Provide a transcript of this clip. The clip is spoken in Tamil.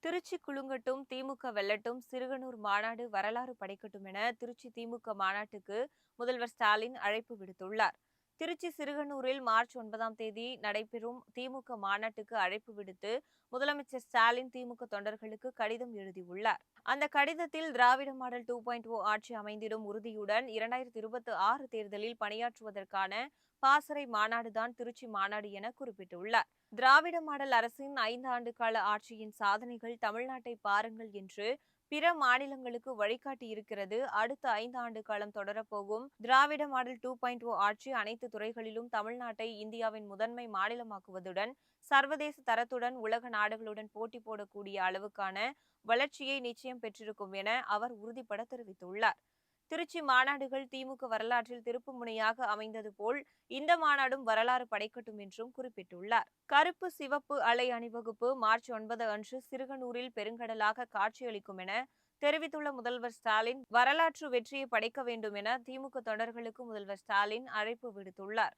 திருச்சி குலுங்கட்டும், திமுக வெல்லட்டும், சிறுகனூர் மாநாடு வரலாறு படைக்கட்டும் என திருச்சி திமுக மாநாட்டுக்கு முதல்வர் ஸ்டாலின் அழைப்பு விடுத்துள்ளார். திருச்சி சிறுகனூரில் மார்ச் 9ஆம் தேதி நடைபெறும் திமுக மாநாட்டுக்கு அழைப்பு விடுத்து முதலமைச்சர் ஸ்டாலின் திமுக தொண்டர்களுக்கு கடிதம் எழுதியுள்ளார். அந்த கடிதத்தில் திராவிட மாடல் 2.0 ஆட்சி அமைந்திடும் உறுதியுடன் 2026 தேர்தலில் பணியாற்றுவதற்கான பாசறை மாநாடுதான் திருச்சி மாநாடு என குறிப்பிட்டுள்ளார். திராவிட மாடல் அரசின் 5 ஆண்டு கால ஆட்சியின் சாதனைகள் தமிழ்நாட்டை பாருங்கள் என்று பிற மாநிலங்களுக்கு வழிகாட்டி இருக்கிறது. அடுத்த 5 ஆண்டு காலம் தொடரப்போகும் திராவிட மாடல் 2.0 ஆட்சி அனைத்து துறைகளிலும் தமிழ்நாட்டை இந்தியாவின் முதன்மை மாநிலமாக்குவதுடன் சர்வதேச தரத்துடன் உலக நாடுகளுடன் போட்டி போடக்கூடிய அளவுக்கான வளர்ச்சியை நிச்சயம் பெற்றிருக்கும் என அவர் உறுதிபட தெரிவித்துள்ளார். திருச்சி மாநாடுகள் திமுக வரலாற்றில் திருப்பு முனையாக அமைந்தது போல் இந்த மாநாடும் வரலாறு படைக்கட்டும் என்றும் குறிப்பிட்டுள்ளார். கருப்பு சிவப்பு அலை அணிவகுப்பு மார்ச் 9 அன்று சிறுகனூரில் பெருங்கடலாக காட்சியளிக்கும் என தெரிவித்துள்ள முதல்வர் ஸ்டாலின், வரலாற்று வெற்றியை படைக்க வேண்டும் என திமுக தொண்டர்களுக்கு முதல்வர் ஸ்டாலின் அழைப்பு விடுத்துள்ளார்.